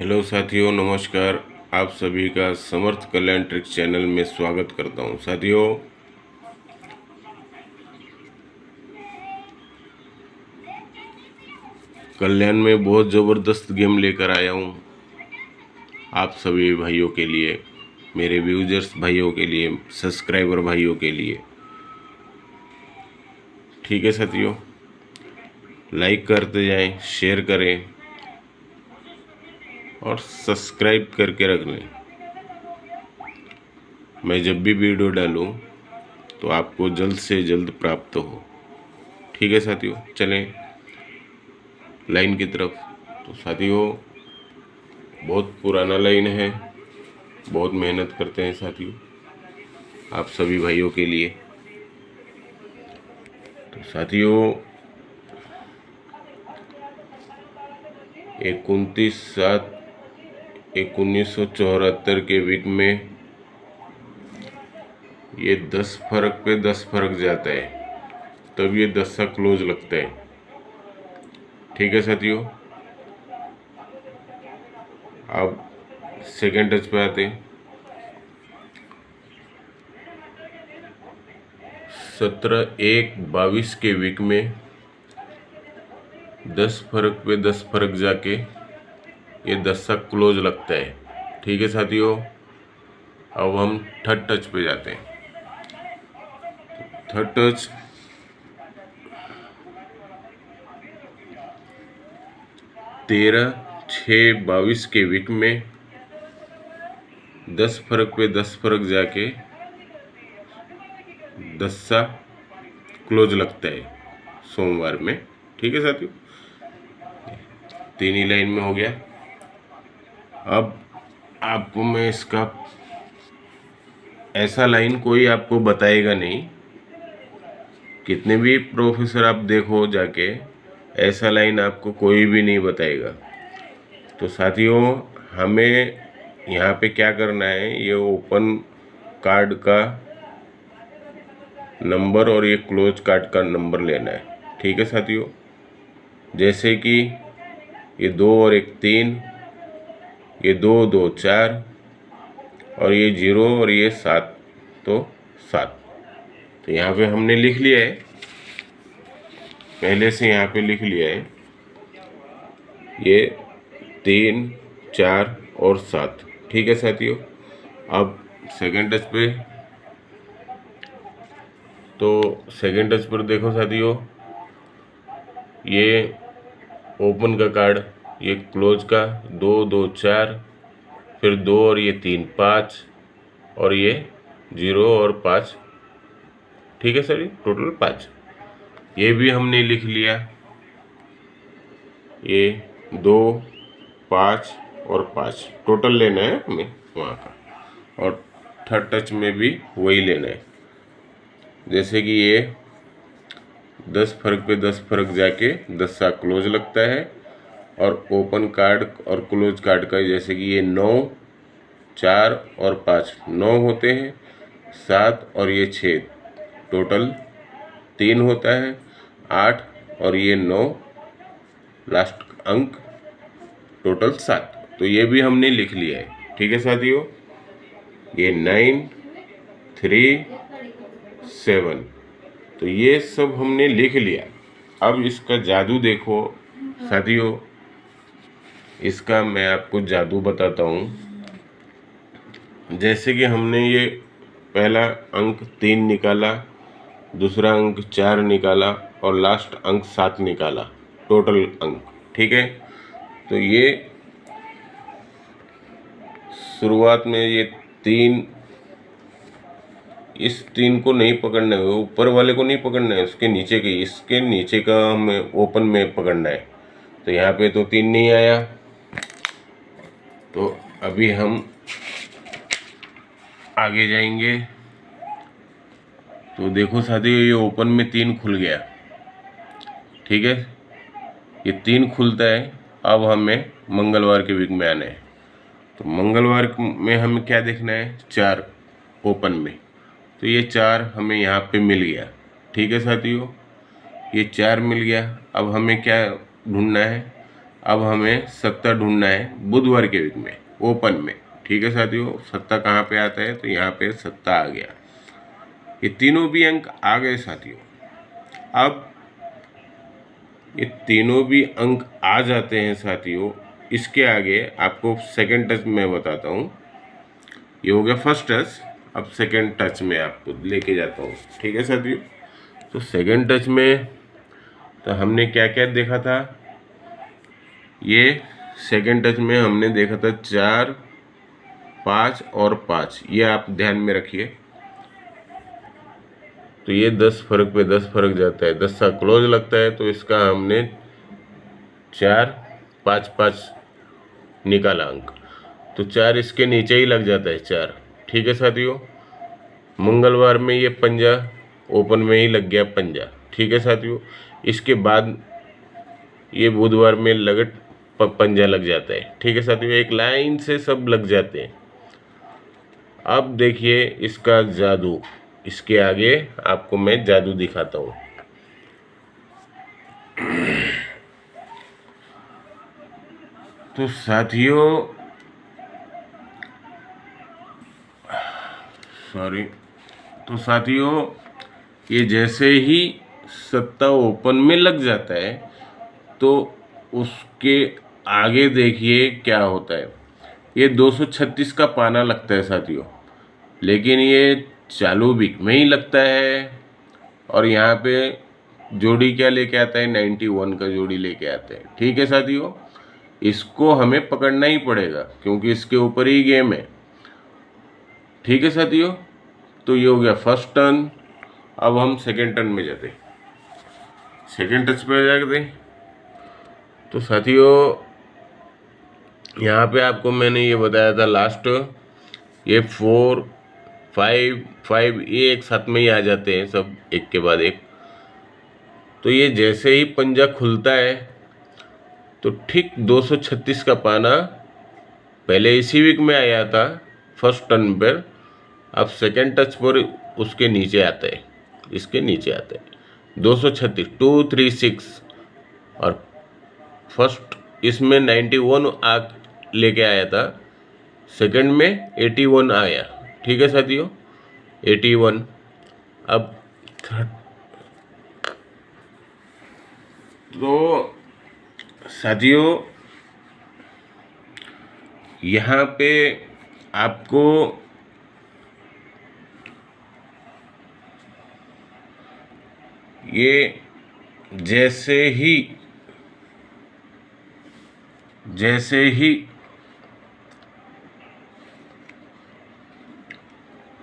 Hello साथियों, नमस्कार। आप सभी का समर्थ कल्याण ट्रिक्स चैनल में स्वागत करता हूं। साथियों, कल्याण में बहुत ज़बरदस्त गेम लेकर आया हूं आप सभी भाइयों के लिए, मेरे व्यूजर्स भाइयों के लिए, सब्सक्राइबर भाइयों के लिए। ठीक है साथियों, लाइक करते जाएं, शेयर करें और सब्सक्राइब करके रख लें। मैं जब भी वीडियो डालूं तो आपको जल्द से जल्द प्राप्त हो। ठीक है साथियों, चलें लाइन की तरफ। तो साथियों, बहुत पुराना लाइन है, बहुत मेहनत करते हैं साथियों आप सभी भाइयों के लिए। तो साथियों, 29/7/1974 के वीक में ये 10 फर्क पे 10 फर्क जाता है, तब ये 10 सा क्लोज लगता है। ठीक है साथियों, अब सेकेंड टच पे आते हैं। 17/1/22 के वीक में 10 फर्क पे 10 फर्क जाके ये 10 सा क्लोज लगता है। ठीक है साथियों, अब हम थर्ड टच पे जाते हैं। थर्ड टच 13/6/22 के वीक में 10 फर्क पे 10 फर्क जाके 10 सा क्लोज लगता है सोमवार में। ठीक है साथियों, तीन ही लाइन में हो गया। अब आपको मैं इसका ऐसा लाइन कोई आपको बताएगा नहीं, कितने भी प्रोफेसर आप देखो जाके, ऐसा लाइन आपको कोई भी नहीं बताएगा। तो साथियों, हमें यहाँ पे क्या करना है, ये ओपन कार्ड का नंबर और ये क्लोज कार्ड का नंबर लेना है। ठीक है साथियों, जैसे कि ये 2 और 1 3, ये 2 2 4 और ये 0 और ये 7, तो 7। तो यहाँ पे हमने लिख लिया है, पहले से यहाँ पे लिख लिया है, ये 3 4 और 7। ठीक है साथियों, अब सेकेंड टच पे, तो सेकेंड टच पर देखो साथियों, ये ओपन का कार्ड, ये क्लोज का 2 2 4, फिर 2 और ये 3 5 और ये 0 और 5। ठीक है सर, टोटल 5। ये भी हमने लिख लिया, ये 2 5 और 5 टोटल लेना है हमें वहाँ का। और थर्ड टच में भी वही लेना है, जैसे कि ये 10 फर्क पे 10 फर्क जाके 10 सा क्लोज लगता है। और ओपन कार्ड और क्लोज कार्ड का जैसे कि ये 9 4 और 5 9 होते हैं, 7 और ये 6 टोटल 3 होता है, 8 और ये 9 लास्ट अंक टोटल 7। तो ये भी हमने लिख लिया है। ठीक है साथियों, ये 9 3 7, तो ये सब हमने लिख लिया। अब इसका जादू देखो साथियों, इसका मैं आपको जादू बताता हूँ। जैसे कि हमने ये पहला अंक 3 निकाला, दूसरा अंक 4 निकाला और लास्ट अंक 7 निकाला, टोटल अंक। ठीक है, तो ये शुरुआत में ये 3, इस 3 को नहीं पकड़ना है, ऊपर वाले को नहीं पकड़ना है, उसके नीचे के, इसके नीचे का हमें ओपन में पकड़ना है। तो यहाँ पे तो 3 नहीं आया, तो अभी हम आगे जाएंगे। तो देखो साथियों, ये ओपन में 3 खुल गया। ठीक है, ये 3 खुलता है। अब हमें मंगलवार के वीक में आना है। तो मंगलवार में हमें क्या देखना है, 4 ओपन में। तो ये 4 हमें यहाँ पे मिल गया। ठीक है साथियों, ये 4 मिल गया। अब हमें क्या ढूंढना है, अब हमें सत्ता ढूंढना है बुधवार के वीक में ओपन में। ठीक है साथियों, सत्ता कहाँ पे आता है, तो यहाँ पे सत्ता आ गया। ये तीनों भी अंक आ गए साथियों। अब ये तीनों भी अंक आ जाते हैं साथियों। इसके आगे आपको सेकंड टच में बताता हूँ। ये हो गया फर्स्ट टच। अब सेकंड टच में आपको लेके जाता हूँ। ठीक है साथियों, तो सेकंड टच में तो हमने क्या क्या देखा था। ये सेकंड टच में हमने देखा था 4, 5 और 5। ये आप ध्यान में रखिए। तो ये 10 फर्क पे 10 फर्क जाता है, 10 सा क्लोज लगता है, तो इसका हमने 4, 5, 5 निकाला अंक। तो 4 इसके नीचे ही लग जाता है 4। ठीक है साथियों, मंगलवार में ये पंजा ओपन में ही लग गया पंजा। ठीक है साथियों, इसके बाद ये बुधवार में लगट पंजा लग जाता है। ठीक है साथियों, एक लाइन से सब लग जाते हैं। अब देखिए इसका जादू, इसके आगे आपको मैं जादू दिखाता हूँ। तो साथियों तो साथियों ये जैसे ही सत्ता ओपन में लग जाता है तो उसके आगे देखिए क्या होता है। ये 236 का पाना लगता है साथियों, लेकिन ये चालू वीक में ही लगता है। और यहाँ पे जोड़ी क्या लेके आता है, 91 का जोड़ी लेके आता है। ठीक है साथियों, इसको हमें पकड़ना ही पड़ेगा क्योंकि इसके ऊपर ही गेम है। ठीक है साथियों, तो ये हो गया फर्स्ट टर्न। अब हम सेकेंड टर्न में जाते, सेकेंड टच पे जाते। तो साथियों यहाँ पे आपको मैंने ये बताया था लास्ट, ये 4, 5, 5 ये एक साथ में ही आ जाते हैं सब एक के बाद एक। तो ये जैसे ही पंजा खुलता है तो ठीक 236 का पाना पहले इसी वीक में आया था फर्स्ट टर्न पर, अब सेकेंड टच पर उसके नीचे आता है, इसके नीचे आता है 236, 236। और फर्स्ट इसमें 91 लेके आया था, सेकंड में 81 आया। ठीक है साथियों, 81। अब तो साथियों यहाँ पे आपको ये जैसे ही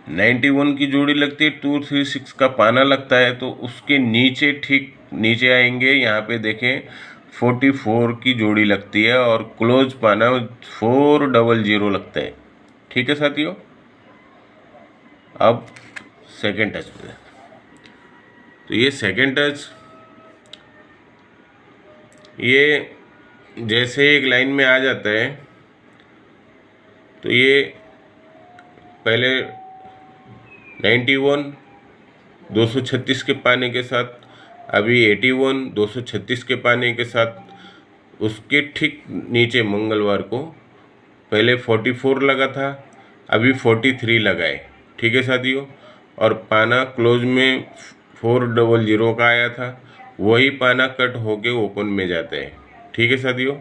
91 की जोड़ी लगती है, 236 का पाना लगता है, तो उसके नीचे ठीक नीचे आएंगे। यहाँ पे देखें 44 की जोड़ी लगती है और क्लोज पाना 400 लगता है। ठीक है साथियों, अब सेकेंड टच पे, तो ये सेकेंड टच ये जैसे एक लाइन में आ जाता है तो ये पहले 91 236 के पाने के साथ, अभी 81 236 के पाने के साथ, उसके ठीक नीचे मंगलवार को पहले 44 लगा था, अभी 43 लगा है। ठीक है साथियों, और पाना क्लोज में 400 का आया था, वही पाना कट होके ओपन में जाता है। ठीक है साथियों,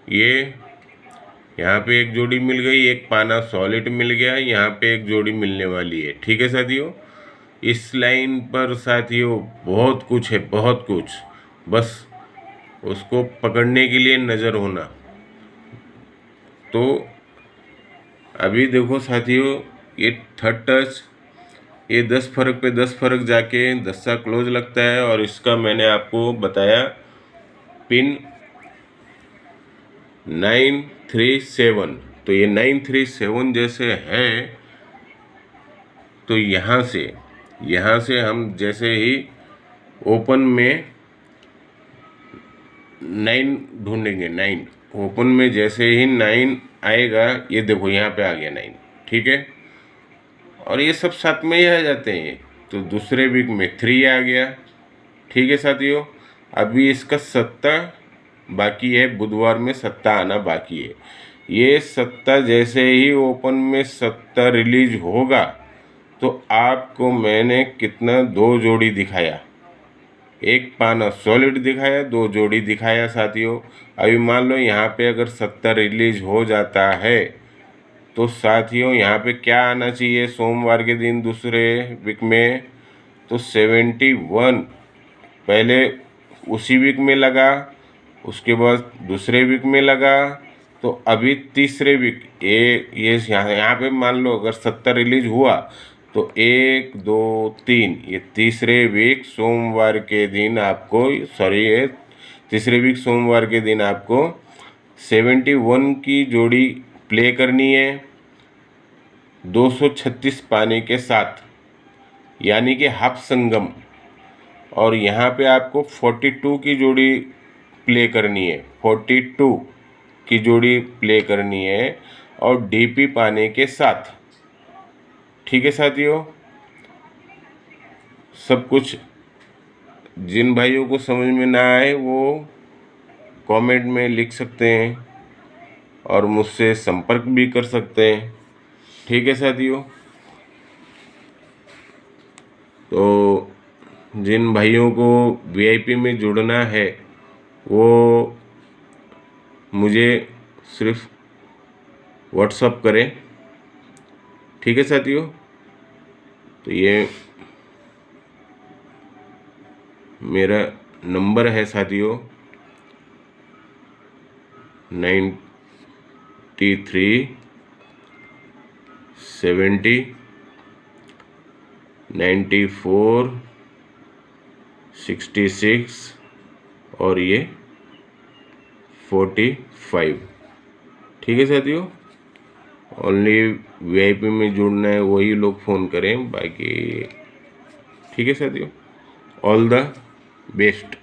ये यहाँ पे एक जोड़ी मिल गई, एक पाना सॉलिड मिल गया, यहाँ पे एक जोड़ी मिलने वाली है। ठीक है साथियों, इस लाइन पर साथियों बहुत कुछ है, बहुत कुछ, बस उसको पकड़ने के लिए नज़र होना। तो अभी देखो साथियों, ये थर्ड टच, ये 10 फर्क पे 10 फर्क जाके 10 सा क्लोज लगता है। और इसका मैंने आपको बताया पिन 937। तो ये 937 जैसे है, तो यहाँ से हम जैसे ही ओपन में 9 ढूंढेंगे, 9 ओपन में जैसे ही 9 आएगा, ये देखो यहाँ पे आ गया 9। ठीक है, और ये सब साथ में ही आ जाते हैं। तो दूसरे वीक में 3 आ गया। ठीक है साथियों, अभी इसका सट्टा बाकी है, बुधवार में सट्टा आना बाकी है। ये सट्टा जैसे ही ओपन में सट्टा रिलीज होगा तो आपको मैंने कितना 2 जोड़ी दिखाया, एक पाना सॉलिड दिखाया, 2 जोड़ी दिखाया साथियों। अभी मान लो यहाँ पे अगर सट्टा रिलीज हो जाता है तो साथियों यहाँ पे क्या आना चाहिए सोमवार के दिन दूसरे वीक में, तो 71 पहले उसी वीक में लगा, उसके बाद दूसरे वीक में लगा, तो अभी तीसरे वीक ये यहाँ पे मान लो अगर 70 रिलीज हुआ तो 1 2 3 ये तीसरे वीक सोमवार के दिन आपको, सॉरी ये तीसरे वीक सोमवार के दिन आपको 71 की जोड़ी प्ले करनी है 236 पाने के साथ, यानी कि हाफ संगम। और यहाँ पे आपको 42 की जोड़ी प्ले करनी है, 42 की जोड़ी प्ले करनी है और डीपी पाने के साथ। ठीक है साथियों, सब कुछ जिन भाइयों को समझ में ना आए वो कमेंट में लिख सकते हैं और मुझसे संपर्क भी कर सकते हैं। ठीक है साथियों, तो जिन भाइयों को वीआईपी में जुड़ना है वो मुझे सिर्फ व्हाट्सअप करें। ठीक है साथियों, तो ये मेरा नंबर है साथियों 93 70 94 66 और ये 45। ठीक है साथियों, ओनली वीआईपी में जुड़ना है वही लोग फ़ोन करें, बाकी ठीक है साथियों, ऑल द बेस्ट।